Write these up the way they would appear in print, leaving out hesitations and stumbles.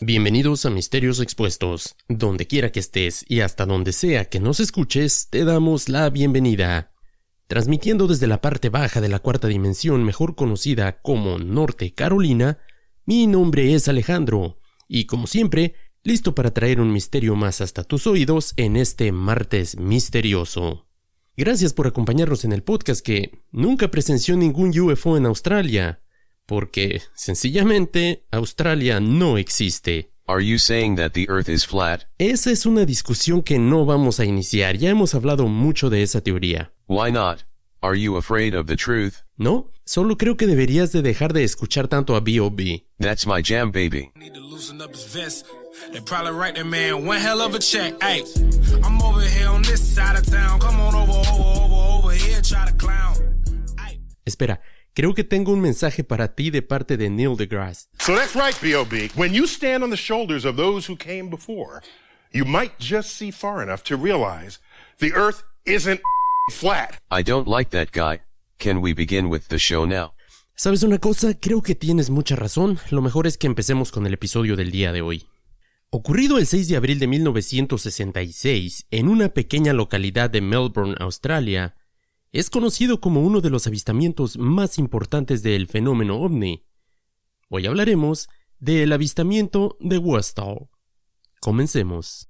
Bienvenidos a Misterios Expuestos. Donde quiera que estés y hasta donde sea que nos escuches, te damos la bienvenida. Transmitiendo desde la parte baja de la cuarta dimensión, mejor conocida como Norte Carolina, mi nombre es Alejandro, y como siempre, listo para traer un misterio más hasta tus oídos en este martes misterioso. Gracias por acompañarnos en el podcast que nunca presenció ningún UFO en Australia, porque, sencillamente, Australia no existe. Are you saying that the Earth is flat? Esa es una discusión que no vamos a iniciar, ya hemos hablado mucho de esa teoría. Why not? Are you afraid of the truth? No, solo creo que deberías de dejar de escuchar tanto a B.O.B. That's my jam, baby. Need to loosen up his vest. They probably write that man one hell of a check. Hey, I'm over here on this side of town. Come on over here, try to clown. Espera, creo que tengo un mensaje para ti de parte de Neil deGrasse. So that's right, B.O.B. When you stand on the shoulders of those who came before, you might just see far enough to realize the Earth isn't flat. I don't like that guy. Can we begin with the show now? ¿Sabes una cosa? Creo que tienes mucha razón. Lo mejor es que empecemos con el episodio del día de hoy. Ocurrido el 6 de abril de 1966, en una pequeña localidad de Melbourne, Australia, es conocido como uno de los avistamientos más importantes del fenómeno ovni. Hoy hablaremos del avistamiento de Westall. Comencemos.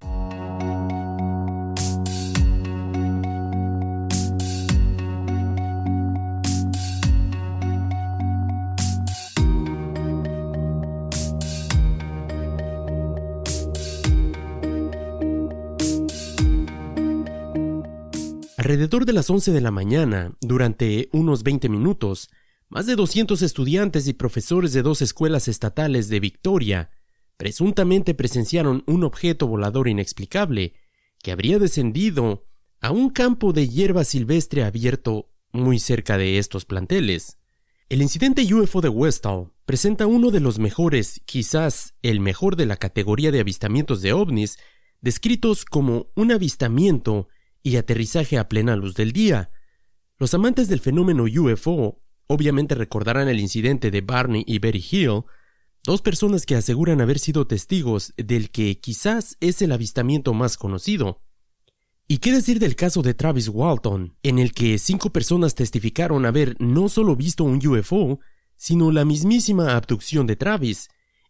Alrededor de las 11 de la mañana, durante unos 20 minutos, más de 200 estudiantes y profesores de dos escuelas estatales de Victoria presuntamente presenciaron un objeto volador inexplicable que habría descendido a un campo de hierba silvestre abierto muy cerca de estos planteles. El incidente UFO de Westall presenta uno de los mejores, quizás el mejor de la categoría de avistamientos de ovnis, descritos como un avistamiento y aterrizaje a plena luz del día. Los amantes del fenómeno UFO obviamente recordarán el incidente de Barney y Betty Hill, dos personas que aseguran haber sido testigos del que quizás es el avistamiento más conocido. ¿Y qué decir del caso de Travis Walton, en el que 5 personas testificaron haber no solo visto un UFO, sino la mismísima abducción de Travis?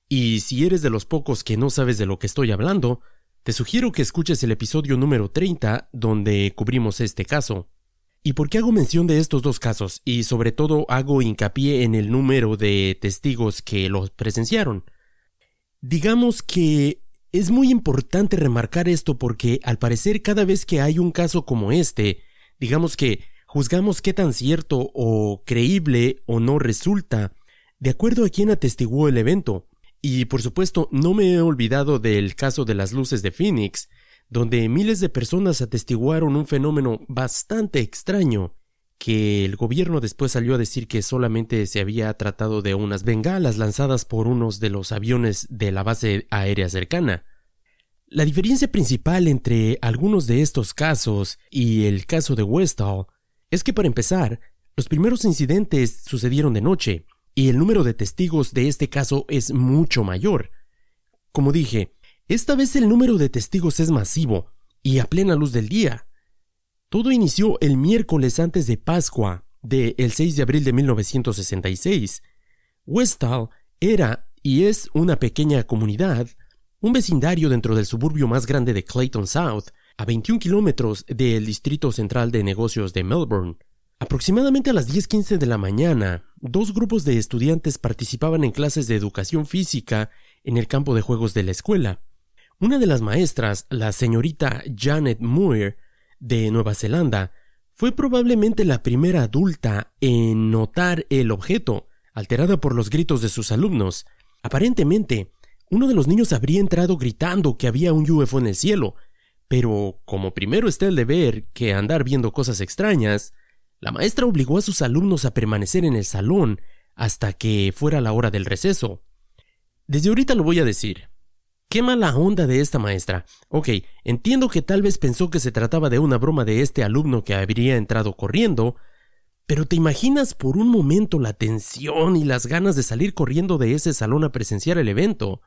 Y si eres de los pocos que no sabes de lo que estoy hablando, te sugiero que escuches el episodio número 30, donde cubrimos este caso. ¿Y por qué hago mención de estos dos casos? Y sobre todo hago hincapié en el número de testigos que los presenciaron. Digamos que es muy importante remarcar esto porque al parecer cada vez que hay un caso como este, digamos que juzgamos qué tan cierto o creíble o no resulta, de acuerdo a quién atestiguó el evento. Y por supuesto, no me he olvidado del caso de las luces de Phoenix, donde miles de personas atestiguaron un fenómeno bastante extraño, que el gobierno después salió a decir que solamente se había tratado de unas bengalas lanzadas por unos de los aviones de la base aérea cercana. La diferencia principal entre algunos de estos casos y el caso de Westall es que, para empezar, los primeros incidentes sucedieron de noche, y el número de testigos de este caso es mucho mayor. Como dije, esta vez el número de testigos es masivo y a plena luz del día. Todo inició el miércoles antes de Pascua, del 6 de abril de 1966. Westall era y es una pequeña comunidad, un vecindario dentro del suburbio más grande de Clayton South, a 21 kilómetros del distrito central de negocios de Melbourne. Aproximadamente a las 10:15 de la mañana, 2 grupos de estudiantes participaban en clases de educación física en el campo de juegos de la escuela. Una de las maestras, la señorita Janet Muir, de Nueva Zelanda, fue probablemente la primera adulta en notar el objeto, alterada por los gritos de sus alumnos. Aparentemente, uno de los niños habría entrado gritando que había un UFO en el cielo, pero como primero está el deber que andar viendo cosas extrañas, la maestra obligó a sus alumnos a permanecer en el salón hasta que fuera la hora del receso. Desde ahorita lo voy a decir. Qué mala onda de esta maestra. Ok, entiendo que tal vez pensó que se trataba de una broma de este alumno que habría entrado corriendo, pero ¿te imaginas por un momento la tensión y las ganas de salir corriendo de ese salón a presenciar el evento?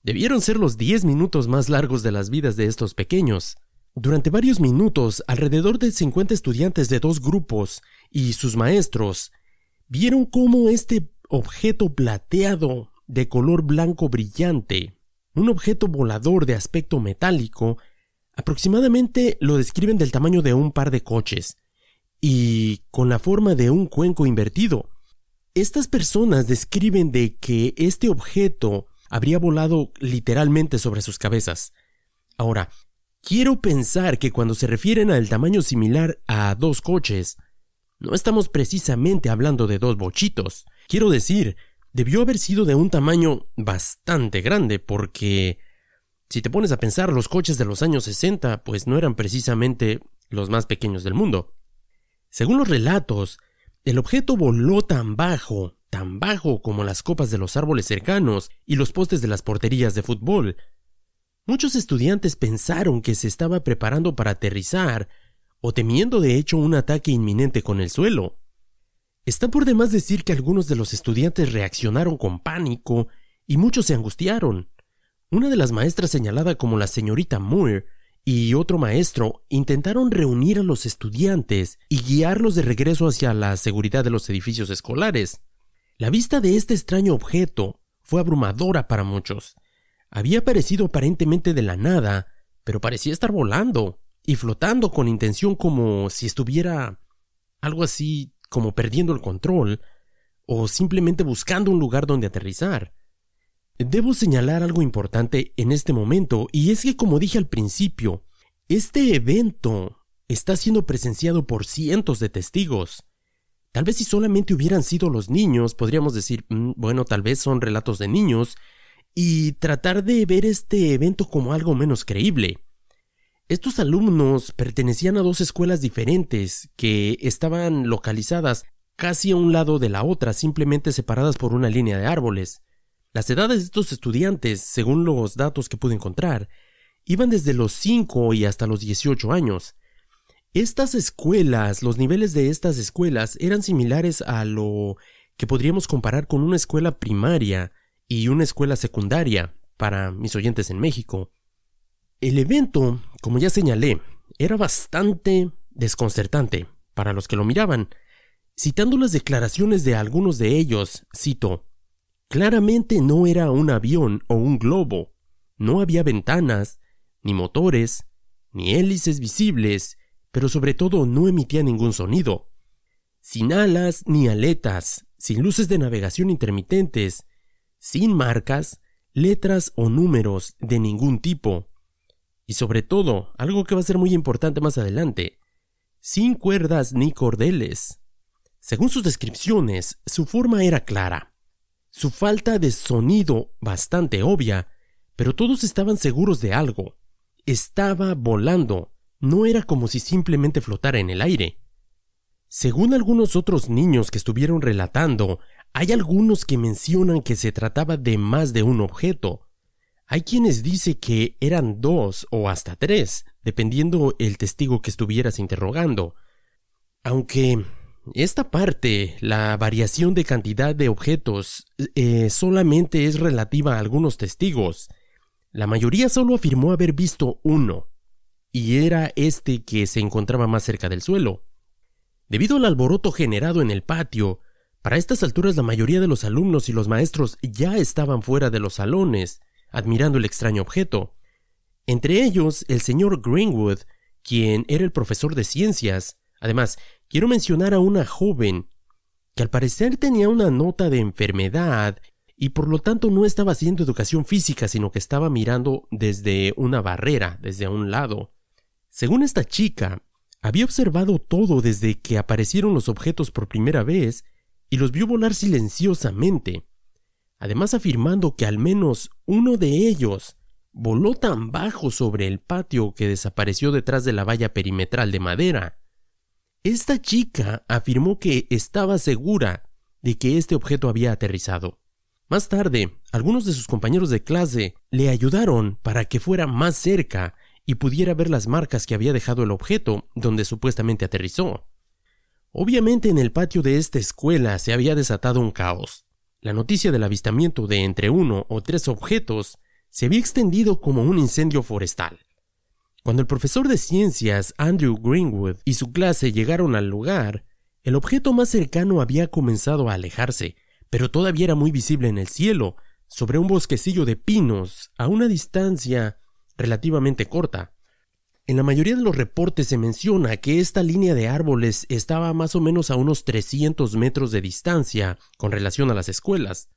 Debieron ser los 10 minutos más largos de las vidas de estos pequeños. Durante varios minutos, alrededor de 50 estudiantes de 2 grupos y sus maestros vieron cómo este objeto plateado de color blanco brillante, un objeto volador de aspecto metálico, aproximadamente lo describen del tamaño de un par de coches y con la forma de un cuenco invertido. Estas personas describen de que este objeto habría volado literalmente sobre sus cabezas. Ahora, quiero pensar que cuando se refieren al tamaño similar a 2 coches, no estamos precisamente hablando de 2 bochitos. Quiero decir, debió haber sido de un tamaño bastante grande porque, si te pones a pensar, los coches de los años 60 pues no eran precisamente los más pequeños del mundo. Según los relatos, el objeto voló tan bajo como las copas de los árboles cercanos y los postes de las porterías de fútbol. Muchos estudiantes pensaron que se estaba preparando para aterrizar o temiendo de hecho un ataque inminente con el suelo. Está por demás decir que algunos de los estudiantes reaccionaron con pánico y muchos se angustiaron. Una de las maestras señalada como la señorita Moore y otro maestro intentaron reunir a los estudiantes y guiarlos de regreso hacia la seguridad de los edificios escolares. La vista de este extraño objeto fue abrumadora para muchos. Había aparecido aparentemente de la nada, pero parecía estar volando y flotando con intención como si estuviera algo así como perdiendo el control o simplemente buscando un lugar donde aterrizar. Debo señalar algo importante en este momento y es que, como dije al principio, este evento está siendo presenciado por cientos de testigos. Tal vez si solamente hubieran sido los niños, podríamos decir, bueno, tal vez son relatos de niños y tratar de ver este evento como algo menos creíble. Estos alumnos pertenecían a 2 escuelas diferentes que estaban localizadas casi a un lado de la otra, simplemente separadas por una línea de árboles. Las edades de estos estudiantes, según los datos que pude encontrar, iban desde los 5 y hasta los 18 años. Estas escuelas, los niveles de estas escuelas eran similares a lo que podríamos comparar con una escuela primaria y una escuela secundaria para mis oyentes en México. El evento, como ya señalé, era bastante desconcertante para los que lo miraban. Citando las declaraciones de algunos de ellos, cito: claramente no era un avión o un globo. No había ventanas, ni motores, ni hélices visibles, pero sobre todo no emitía ningún sonido. Sin alas ni aletas, sin luces de navegación intermitentes, sin marcas, letras o números de ningún tipo. Y sobre todo, algo que va a ser muy importante más adelante, sin cuerdas ni cordeles. Según sus descripciones, su forma era clara. Su falta de sonido bastante obvia, pero todos estaban seguros de algo. Estaba volando, no era como si simplemente flotara en el aire. Según algunos otros niños que estuvieron relatando, hay algunos que mencionan que se trataba de más de un objeto. Hay quienes dicen que eran 2 o hasta 3, dependiendo el testigo que estuvieras interrogando. Aunque esta parte, la variación de cantidad de objetos, solamente es relativa a algunos testigos. La mayoría solo afirmó haber visto uno, y era este que se encontraba más cerca del suelo. Debido al alboroto generado en el patio, para estas alturas la mayoría de los alumnos y los maestros ya estaban fuera de los salones, admirando el extraño objeto. Entre ellos, el señor Greenwood, quien era el profesor de ciencias. Además, quiero mencionar a una joven que al parecer tenía una nota de enfermedad y por lo tanto no estaba haciendo educación física, sino que estaba mirando desde una barrera, desde un lado. Según esta chica, había observado todo desde que aparecieron los objetos por primera vez y los vio volar silenciosamente, además afirmando que al menos uno de ellos voló tan bajo sobre el patio que desapareció detrás de la valla perimetral de madera. Esta chica afirmó que estaba segura de que este objeto había aterrizado. Más tarde, algunos de sus compañeros de clase le ayudaron para que fuera más cerca y pudiera ver las marcas que había dejado el objeto donde supuestamente aterrizó. Obviamente en el patio de esta escuela se había desatado un caos. La noticia del avistamiento de entre 1 o 3 objetos se había extendido como un incendio forestal. Cuando el profesor de ciencias Andrew Greenwood y su clase llegaron al lugar, el objeto más cercano había comenzado a alejarse, pero todavía era muy visible en el cielo, sobre un bosquecillo de pinos, a una distancia relativamente corta. En la mayoría de los reportes se menciona que esta línea de árboles estaba más o menos a unos 300 metros de distancia con relación a las escuelas,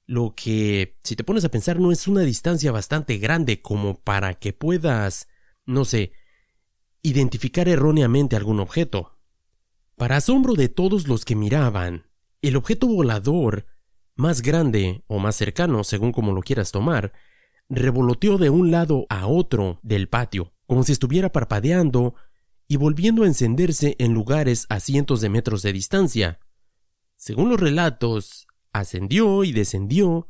lo que, si te pones a pensar, no es una distancia bastante grande como para que puedas, no sé, identificar erróneamente algún objeto. Para asombro de todos los que miraban, el objeto volador más grande o más cercano, según como lo quieras tomar, revoloteó de un lado a otro del patio, como si estuviera parpadeando y volviendo a encenderse en lugares a cientos de metros de distancia. Según los relatos, ascendió y descendió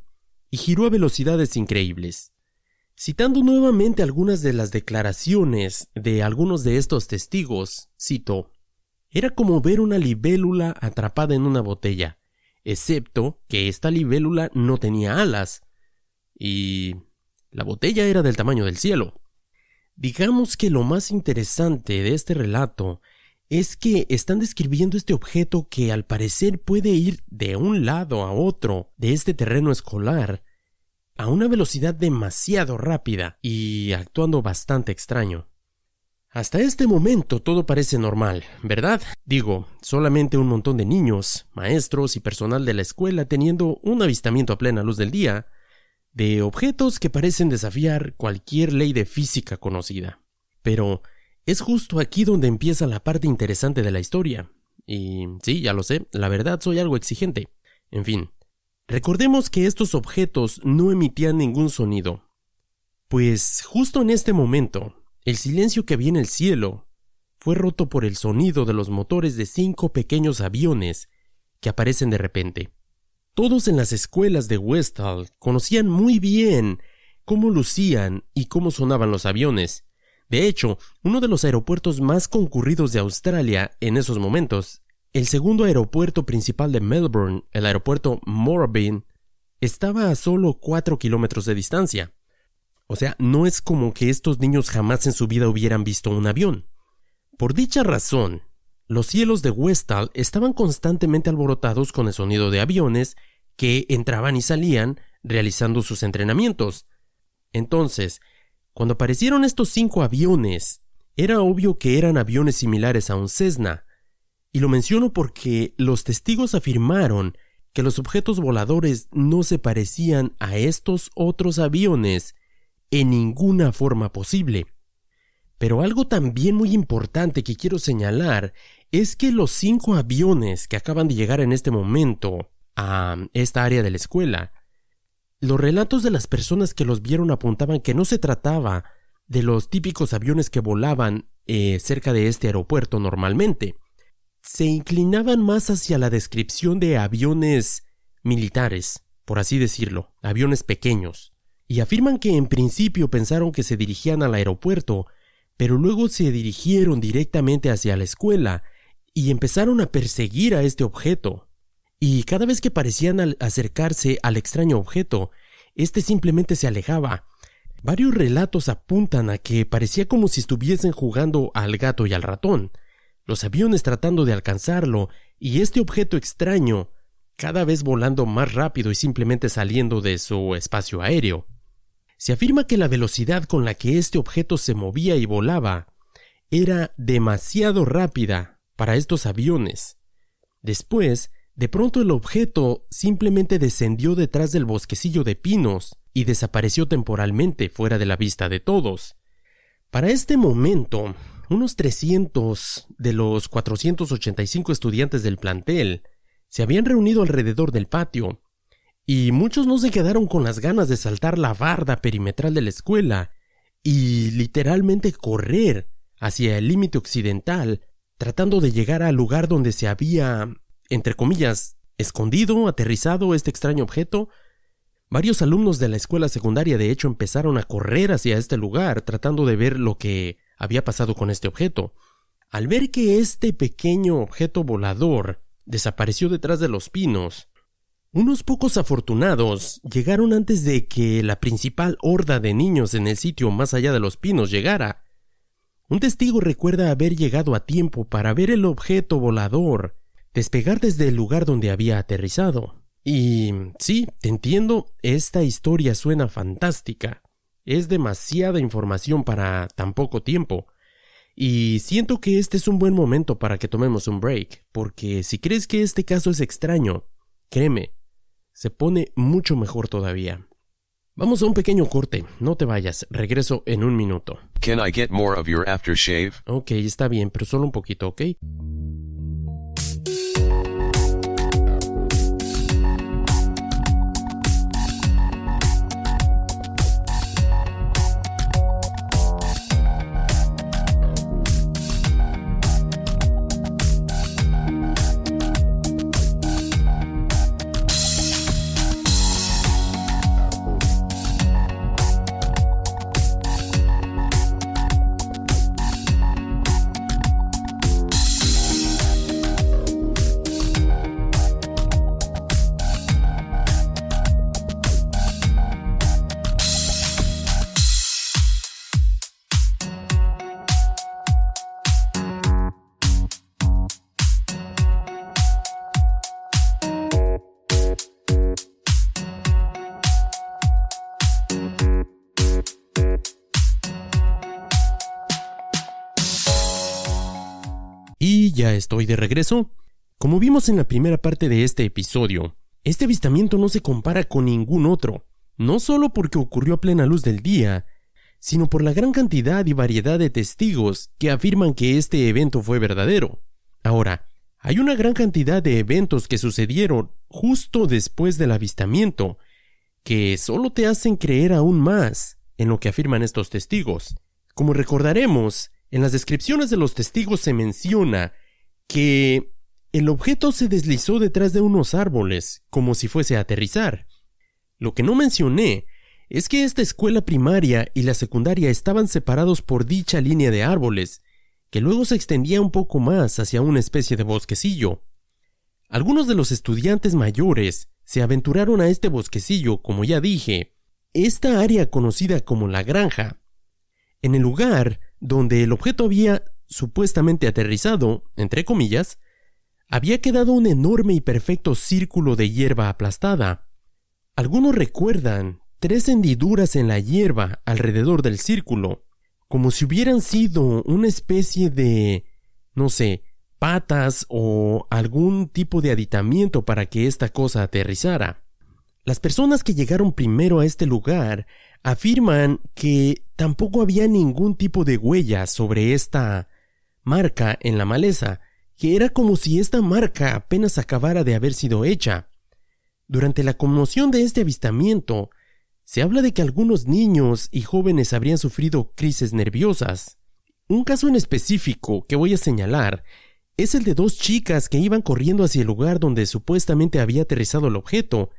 y giró a velocidades increíbles. Citando nuevamente algunas de las declaraciones de algunos de estos testigos, cito: «Era como ver una libélula atrapada en una botella, excepto que esta libélula no tenía alas, y la botella era del tamaño del cielo». Digamos que lo más interesante de este relato es que están describiendo este objeto que al parecer puede ir de un lado a otro de este terreno escolar a una velocidad demasiado rápida y actuando bastante extraño. Hasta este momento todo parece normal, ¿verdad? Digo, solamente un montón de niños, maestros y personal de la escuela teniendo un avistamiento a plena luz del día de objetos que parecen desafiar cualquier ley de física conocida. Pero es justo aquí donde empieza la parte interesante de la historia. Y sí, ya lo sé, la verdad soy algo exigente. En fin, recordemos que estos objetos no emitían ningún sonido. Pues justo en este momento, el silencio que había en el cielo fue roto por el sonido de los motores de 5 pequeños aviones que aparecen de repente. Todos en las escuelas de Westall conocían muy bien cómo lucían y cómo sonaban los aviones. De hecho, uno de los aeropuertos más concurridos de Australia en esos momentos, el segundo aeropuerto principal de Melbourne, el aeropuerto Moorabbin, estaba a solo 4 kilómetros de distancia. O sea, no es como que estos niños jamás en su vida hubieran visto un avión. Por dicha razón, los cielos de Westall estaban constantemente alborotados con el sonido de aviones que entraban y salían realizando sus entrenamientos. Entonces, cuando aparecieron estos 5 aviones, era obvio que eran aviones similares a un Cessna. Y lo menciono porque los testigos afirmaron que los objetos voladores no se parecían a estos otros aviones en ninguna forma posible. Pero algo también muy importante que quiero señalar es que los 5 aviones que acaban de llegar en este momento a esta área de la escuela, los relatos de las personas que los vieron apuntaban que no se trataba de los típicos aviones que volaban cerca de este aeropuerto normalmente. Se inclinaban más hacia la descripción de aviones militares, por así decirlo, aviones pequeños, y afirman que en principio pensaron que se dirigían al aeropuerto, pero luego se dirigieron directamente hacia la escuela y empezaron a perseguir a este objeto. Y cada vez que parecían acercarse al extraño objeto, este simplemente se alejaba. Varios relatos apuntan a que parecía como si estuviesen jugando al gato y al ratón, los aviones tratando de alcanzarlo y este objeto extraño cada vez volando más rápido y simplemente saliendo de su espacio aéreo. Se afirma que la velocidad con la que este objeto se movía y volaba era demasiado rápida para estos aviones. Después, de pronto el objeto simplemente descendió detrás del bosquecillo de pinos y desapareció temporalmente fuera de la vista de todos. Para este momento, unos 300 de los 485 estudiantes del plantel se habían reunido alrededor del patio, y muchos no se quedaron con las ganas de saltar la barda perimetral de la escuela y literalmente correr hacia el límite occidental, tratando de llegar al lugar donde se había, entre comillas, escondido, aterrizado este extraño objeto. Varios alumnos de la escuela secundaria de hecho empezaron a correr hacia este lugar, tratando de ver lo que había pasado con este objeto. Al ver que este pequeño objeto volador desapareció detrás de los pinos, Unos pocos afortunados llegaron antes de que la principal horda de niños en el sitio más allá de los pinos llegara. Un testigo recuerda haber llegado a tiempo para ver el objeto volador despegar desde el lugar donde había aterrizado. Y sí, te entiendo, esta historia suena fantástica. Es demasiada información para tan poco tiempo. Y siento que este es un buen momento para que tomemos un break, porque si crees que este caso es extraño, créeme, se pone mucho mejor todavía. Vamos a un pequeño corte, no te vayas, regreso en un minuto. Can I get more of your aftershave? Ok, está bien, pero solo un poquito, ¿ok? Y ya estoy de regreso. Como vimos en la primera parte de este episodio, este avistamiento no se compara con ningún otro, no solo porque ocurrió a plena luz del día, sino por la gran cantidad y variedad de testigos que afirman que este evento fue verdadero. Ahora, hay una gran cantidad de eventos que sucedieron justo después del avistamiento, que solo te hacen creer aún más en lo que afirman estos testigos. Como recordaremos, en las descripciones de los testigos se menciona que el objeto se deslizó detrás de unos árboles, como si fuese a aterrizar. Lo que no mencioné es que esta escuela primaria y la secundaria estaban separados por dicha línea de árboles, que luego se extendía un poco más hacia una especie de bosquecillo. Algunos de los estudiantes mayores se aventuraron a este bosquecillo, como ya dije, esta área conocida como la granja. En el lugar donde el objeto había supuestamente aterrizado, entre comillas, había quedado un enorme y perfecto círculo de hierba aplastada. Algunos recuerdan 3 hendiduras en la hierba alrededor del círculo, como si hubieran sido una especie de, no sé, patas o algún tipo de aditamiento para que esta cosa aterrizara. Las personas que llegaron primero a este lugar afirman que tampoco había ningún tipo de huella sobre esta marca en la maleza, que era como si esta marca apenas acabara de haber sido hecha. Durante la conmoción de este avistamiento, se habla de que algunos niños y jóvenes habrían sufrido crisis nerviosas. Un caso en específico que voy a señalar es el de 2 chicas que iban corriendo hacia el lugar donde supuestamente había aterrizado el objeto,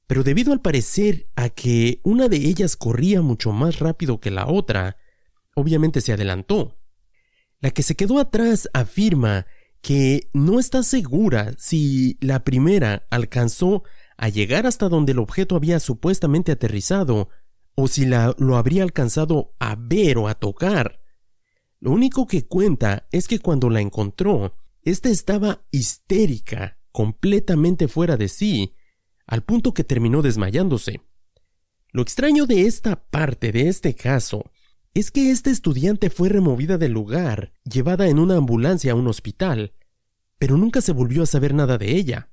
pero debido al parecer a que una de ellas corría mucho más rápido que la otra, obviamente se adelantó. La que se quedó atrás afirma que no está segura si la primera alcanzó a llegar hasta donde el objeto había supuestamente aterrizado o si lo habría alcanzado a ver o a tocar. Lo único que cuenta es que cuando la encontró, esta estaba histérica, completamente fuera de sí, al punto que terminó desmayándose. Lo extraño de esta parte de este caso es que esta estudiante fue removida del lugar, llevada en una ambulancia a un hospital, pero nunca se volvió a saber nada de ella.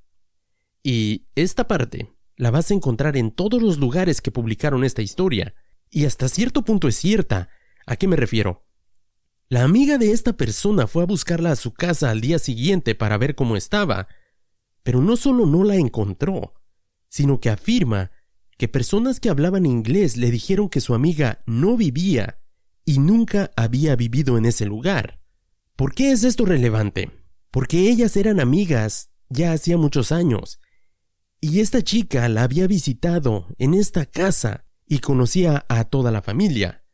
Y esta parte la vas a encontrar en todos los lugares que publicaron esta historia, y hasta cierto punto es cierta. ¿A qué me refiero? La amiga de esta persona fue a buscarla a su casa al día siguiente para ver cómo estaba, pero no solo no la encontró, sino que afirma que personas que hablaban inglés le dijeron que su amiga no vivía y nunca había vivido en ese lugar. ¿Por qué es esto relevante? Porque ellas eran amigas ya hacía muchos años, y esta chica la había visitado en esta casa y conocía a toda la familia.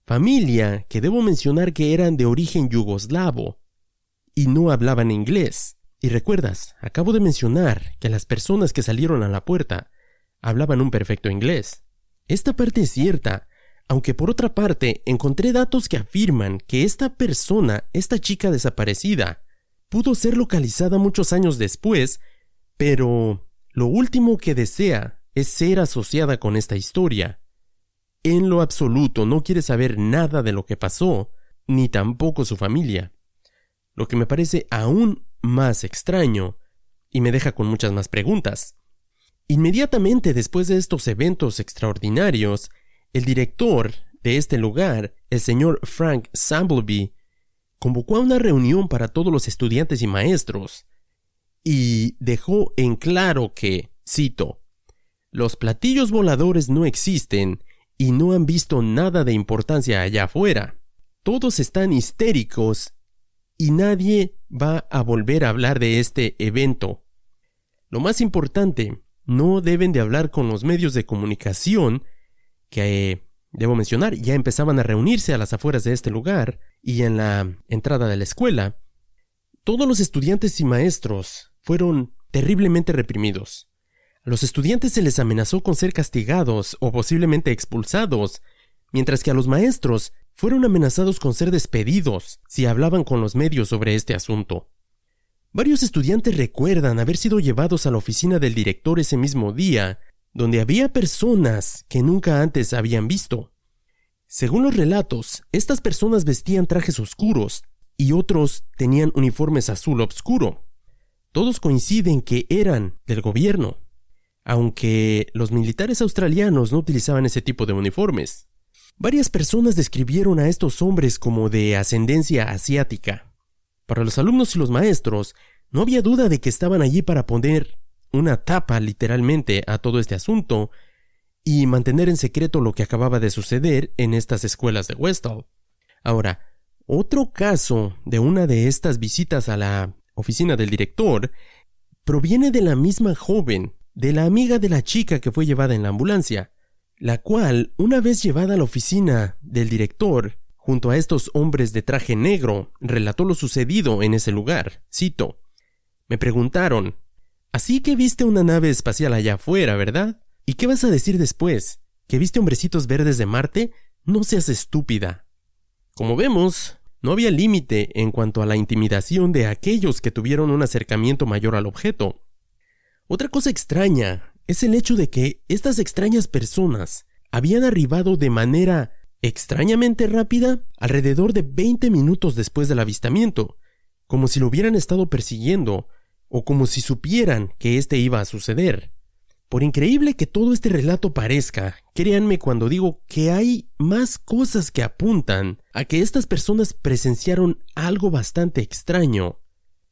Familia que debo mencionar que eran de origen yugoslavo y no hablaban inglés. Y recuerdas, acabo de mencionar que las personas que salieron a la puerta hablaban un perfecto inglés. Esta parte es cierta, aunque por otra parte encontré datos que afirman que esta persona, esta chica desaparecida, pudo ser localizada muchos años después, pero lo último que desea es ser asociada con esta historia. En lo absoluto no quiere saber nada de lo que pasó, ni tampoco su familia. Lo que me parece aún más extraño, y me deja con muchas más preguntas. Inmediatamente después de estos eventos extraordinarios, el director de este lugar, el señor Frank Sambleby, convocó a una reunión para todos los estudiantes y maestros, y dejó en claro que, cito, «Los platillos voladores no existen y no han visto nada de importancia allá afuera. Todos están histéricos y nadie va a volver a hablar de este evento. Lo más importante, no deben de hablar con los medios de comunicación que, debo mencionar, ya empezaban a reunirse a las afueras de este lugar y en la entrada de la escuela. Todos los estudiantes y maestros fueron terriblemente reprimidos. A los estudiantes se les amenazó con ser castigados o posiblemente expulsados, mientras que a los maestros fueron amenazados con ser despedidos si hablaban con los medios sobre este asunto. Varios estudiantes recuerdan haber sido llevados a la oficina del director ese mismo día, donde había personas que nunca antes habían visto. Según los relatos, estas personas vestían trajes oscuros y otros tenían uniformes azul oscuro. Todos coinciden que eran del gobierno, aunque los militares australianos no utilizaban ese tipo de uniformes. Varias personas describieron a estos hombres como de ascendencia asiática. Para los alumnos y los maestros, no había duda de que estaban allí para poner una tapa literalmente a todo este asunto y mantener en secreto lo que acababa de suceder en estas escuelas de Westall. Ahora, otro caso de una de estas visitas a la oficina del director proviene de la misma joven, de la amiga de la chica que fue llevada en la ambulancia, la cual, una vez llevada a la oficina del director, junto a estos hombres de traje negro, relató lo sucedido en ese lugar. Cito, «Me preguntaron, así que viste una nave espacial allá afuera, ¿verdad? ¿Y qué vas a decir después? ¿Que viste hombrecitos verdes de Marte? No seas estúpida». Como vemos, no había límite en cuanto a la intimidación de aquellos que tuvieron un acercamiento mayor al objeto. Otra cosa extraña es el hecho de que estas extrañas personas habían arribado de manera extrañamente rápida alrededor de 20 minutos después del avistamiento, como si lo hubieran estado persiguiendo o como si supieran que este iba a suceder. Por increíble que todo este relato parezca, créanme cuando digo que hay más cosas que apuntan a que estas personas presenciaron algo bastante extraño,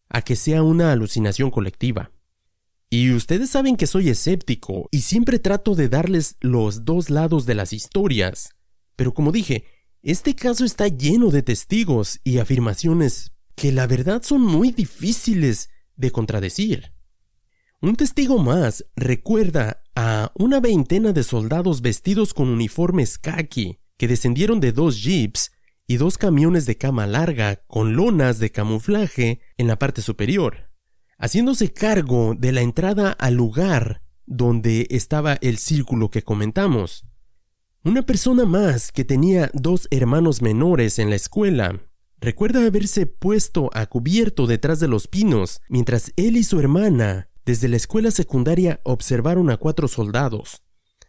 a que sea una alucinación colectiva. Y ustedes saben que soy escéptico y siempre trato de darles los dos lados de las historias. Pero como dije, este caso está lleno de testigos y afirmaciones que la verdad son muy difíciles de contradecir. Un testigo más recuerda a una veintena de soldados vestidos con uniformes khaki que descendieron de 2 jeeps y 2 camiones de cama larga con lonas de camuflaje en la parte superior, haciéndose cargo de la entrada al lugar donde estaba el círculo que comentamos. Una persona más que tenía 2 hermanos menores en la escuela recuerda haberse puesto a cubierto detrás de los pinos mientras él y su hermana desde la escuela secundaria observaron a 4 soldados,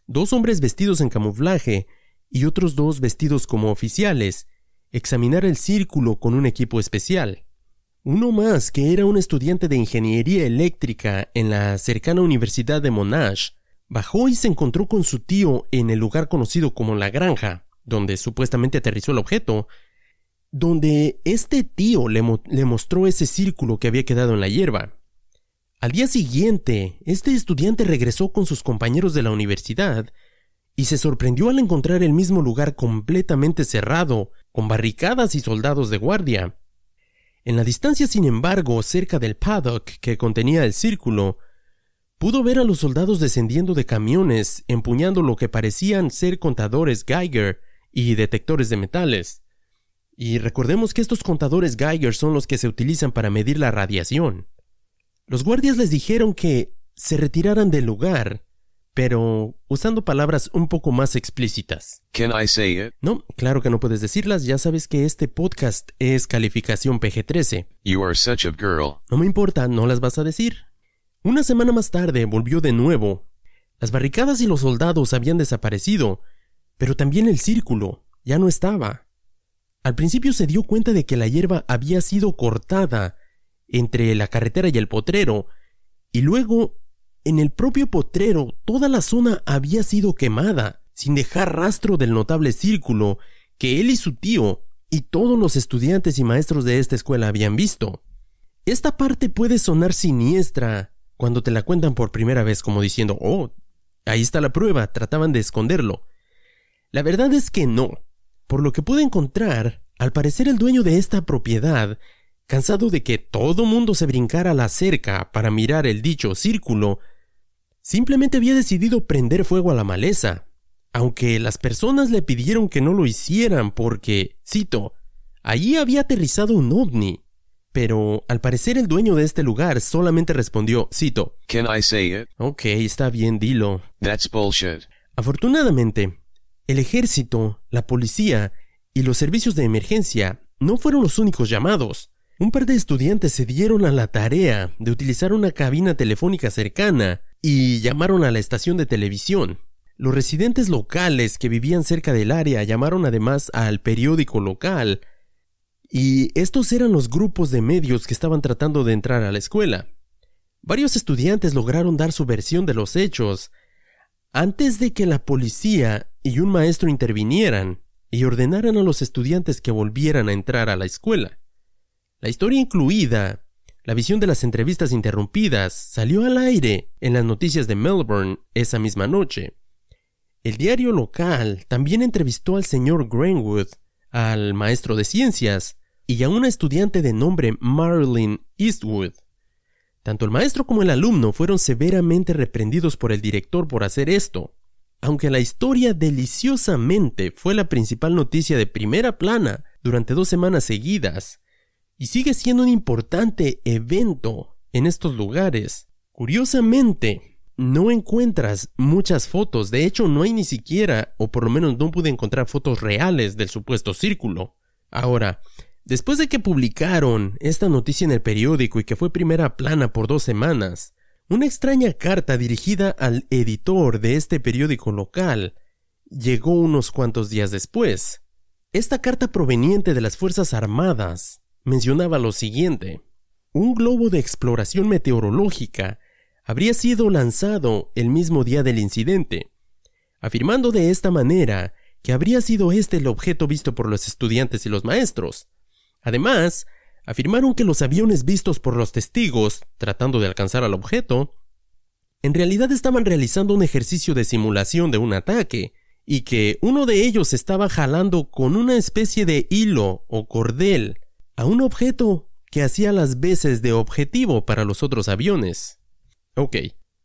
2 hombres vestidos en camuflaje y otros 2 vestidos como oficiales, examinar el círculo con un equipo especial. Uno más, que era un estudiante de ingeniería eléctrica en la cercana Universidad de Monash, bajó y se encontró con su tío en el lugar conocido como La Granja, donde supuestamente aterrizó el objeto, donde este tío le mostró ese círculo que había quedado en la hierba. Al día siguiente, este estudiante regresó con sus compañeros de la universidad y se sorprendió al encontrar el mismo lugar completamente cerrado, con barricadas y soldados de guardia. En la distancia, sin embargo, cerca del paddock que contenía el círculo, pudo ver a los soldados descendiendo de camiones, empuñando lo que parecían ser contadores Geiger y detectores de metales. Y recordemos que estos contadores Geiger son los que se utilizan para medir la radiación. Los guardias les dijeron que se retiraran del lugar, pero usando palabras un poco más explícitas. Can I say it? No, claro que no puedes decirlas, ya sabes que este podcast es calificación PG-13. You are such a girl. No me importa, no las vas a decir. Una semana más tarde volvió de nuevo. Las barricadas y los soldados habían desaparecido, pero también el círculo ya no estaba. Al principio se dio cuenta de que la hierba había sido cortada entre la carretera y el potrero, y luego, en el propio potrero, toda la zona había sido quemada, sin dejar rastro del notable círculo que él y su tío y todos los estudiantes y maestros de esta escuela habían visto. Esta parte puede sonar siniestra cuando te la cuentan por primera vez, como diciendo, oh, ahí está la prueba, trataban de esconderlo. La verdad es que no. Por lo que pude encontrar, al parecer el dueño de esta propiedad, cansado de que todo mundo se brincara a la cerca para mirar el dicho círculo, simplemente había decidido prender fuego a la maleza, aunque las personas le pidieron que no lo hicieran porque, cito, allí había aterrizado un ovni. Pero al parecer el dueño de este lugar solamente respondió, cito, Can I say it? Ok, está bien, dilo. That's bullshit. Afortunadamente, el ejército, la policía y los servicios de emergencia no fueron los únicos llamados. Un par de estudiantes se dieron a la tarea de utilizar una cabina telefónica cercana y llamaron a la estación de televisión. Los residentes locales que vivían cerca del área llamaron además al periódico local, y estos eran los grupos de medios que estaban tratando de entrar a la escuela. Varios estudiantes lograron dar su versión de los hechos antes de que la policía y un maestro intervinieran y ordenaran a los estudiantes que volvieran a entrar a la escuela. La historia incluida, la visión de las entrevistas interrumpidas, salió al aire en las noticias de Melbourne esa misma noche. El diario local también entrevistó al señor Greenwood, al maestro de ciencias, y a una estudiante de nombre Marilyn Eastwood. Tanto el maestro como el alumno fueron severamente reprendidos por el director por hacer esto, aunque la historia deliciosamente fue la principal noticia de primera plana durante 2 semanas seguidas, y sigue siendo un importante evento en estos lugares. Curiosamente, no encuentras muchas fotos, de hecho no hay ni siquiera, o por lo menos no pude encontrar fotos reales del supuesto círculo. Ahora, después de que publicaron esta noticia en el periódico y que fue primera plana por 2 semanas, una extraña carta dirigida al editor de este periódico local llegó unos cuantos días después. Esta carta proveniente de las Fuerzas Armadas mencionaba lo siguiente: un globo de exploración meteorológica habría sido lanzado el mismo día del incidente, afirmando de esta manera que habría sido este el objeto visto por los estudiantes y los maestros. Además, afirmaron que los aviones vistos por los testigos, tratando de alcanzar al objeto, en realidad estaban realizando un ejercicio de simulación de un ataque, y que uno de ellos estaba jalando con una especie de hilo o cordel a un objeto que hacía las veces de objetivo para los otros aviones. Ok,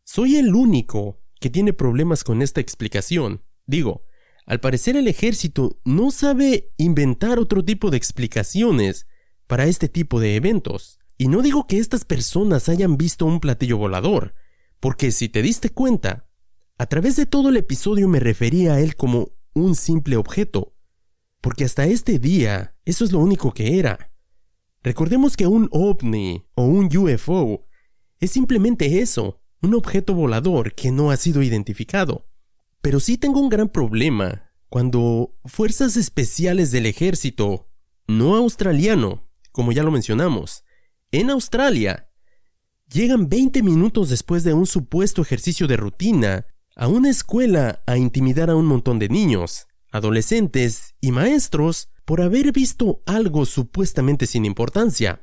soy el único que tiene problemas con esta explicación. Digo, al parecer el ejército no sabe inventar otro tipo de explicaciones para este tipo de eventos. Y no digo que estas personas hayan visto un platillo volador, porque si te diste cuenta, a través de todo el episodio me refería a él como un simple objeto, porque hasta este día eso es lo único que era. Recordemos que un ovni o un UFO es simplemente eso, un objeto volador que no ha sido identificado. Pero sí tengo un gran problema cuando fuerzas especiales del ejército, no australiano, como ya lo mencionamos, en Australia, llegan 20 minutos después de un supuesto ejercicio de rutina a una escuela a intimidar a un montón de niños, adolescentes y maestros por haber visto algo supuestamente sin importancia.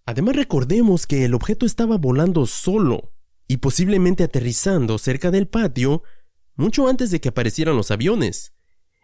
Además, recordemos que el objeto estaba volando solo y posiblemente aterrizando cerca del patio mucho antes de que aparecieran los aviones.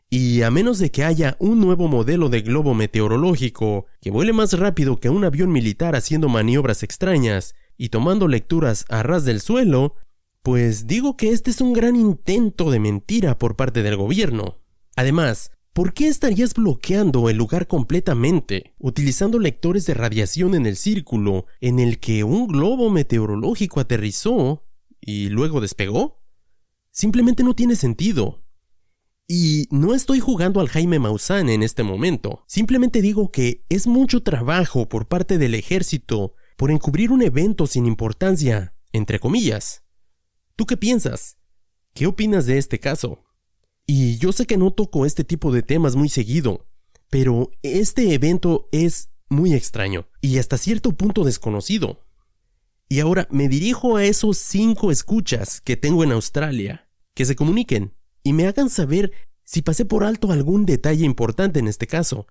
Y a menos de que haya un nuevo modelo de globo meteorológico que vuele más rápido que un avión militar haciendo maniobras extrañas y tomando lecturas a ras del suelo, pues digo que este es un gran intento de mentira por parte del gobierno. Además, ¿por qué estarías bloqueando el lugar completamente, utilizando lectores de radiación en el círculo en el que un globo meteorológico aterrizó y luego despegó? Simplemente no tiene sentido. Y no estoy jugando al Jaime Maussan en este momento. Simplemente digo que es mucho trabajo por parte del ejército por encubrir un evento sin importancia, entre comillas. ¿Tú qué piensas? ¿Qué opinas de este caso? Y yo sé que no toco este tipo de temas muy seguido, pero este evento es muy extraño y hasta cierto punto desconocido. Y ahora me dirijo a esos 5 escuchas que tengo en Australia, que se comuniquen y me hagan saber si pasé por alto algún detalle importante en este caso.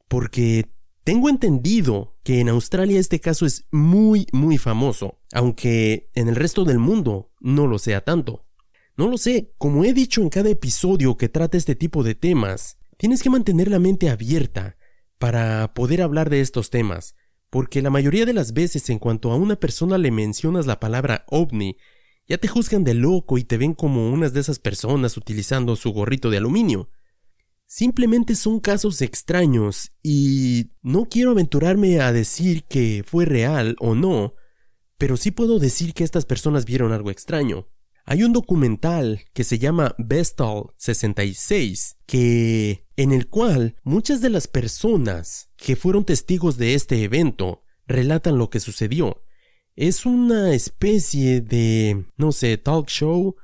Porque tengo entendido que en Australia este caso es muy famoso, aunque en el resto del mundo no lo sea tanto. No lo sé, como he dicho en cada episodio que trata este tipo de temas, tienes que mantener la mente abierta para poder hablar de estos temas, porque la mayoría de las veces en cuanto a una persona le mencionas la palabra ovni, ya te juzgan de loco y te ven como unas de esas personas utilizando su gorrito de aluminio. Simplemente son casos extraños y no quiero aventurarme a decir que fue real o no, pero sí puedo decir que estas personas vieron algo extraño. Hay un documental que se llama Vestal 66, en el cual muchas de las personas que fueron testigos de este evento relatan lo que sucedió. Es una especie de, talk show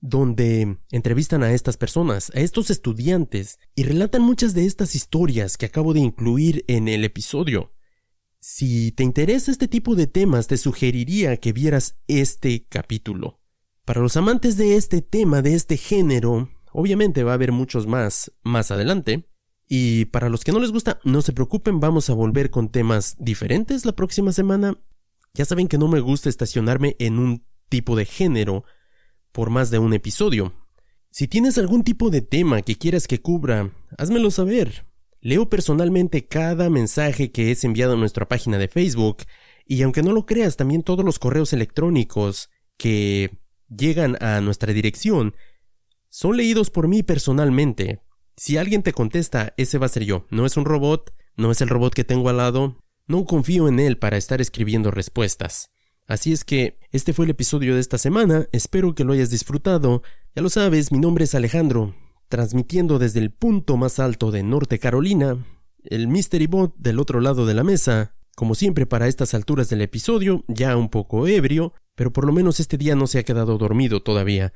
donde entrevistan a estas personas, a estos estudiantes, y relatan muchas de estas historias que acabo de incluir en el episodio. Si te interesa este tipo de temas, te sugeriría que vieras este capítulo. Para los amantes de este tema, de este género, obviamente va a haber muchos más adelante. Y para los que no les gusta, no se preocupen, vamos a volver con temas diferentes la próxima semana. Ya saben que no me gusta estacionarme en un tipo de género por más de un episodio. Si tienes algún tipo de tema que quieras que cubra, házmelo saber. Leo personalmente cada mensaje que es enviado a nuestra página de Facebook, y aunque no lo creas, también todos los correos electrónicos que llegan a nuestra dirección son leídos por mí personalmente. Si alguien te contesta, ese va a ser yo. No es un robot, no es el robot que tengo al lado. No confío en él para estar escribiendo respuestas. Así es que este fue el episodio de esta semana, espero que lo hayas disfrutado. Ya lo sabes, mi nombre es Alejandro, transmitiendo desde el punto más alto de Norte Carolina, el Mystery Bot del otro lado de la mesa, como siempre para estas alturas del episodio, ya un poco ebrio, pero por lo menos este día no se ha quedado dormido todavía.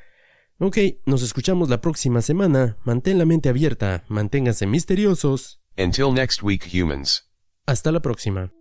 Ok, nos escuchamos la próxima semana, mantén la mente abierta, manténganse misteriosos. Until next week, humans. Hasta la próxima.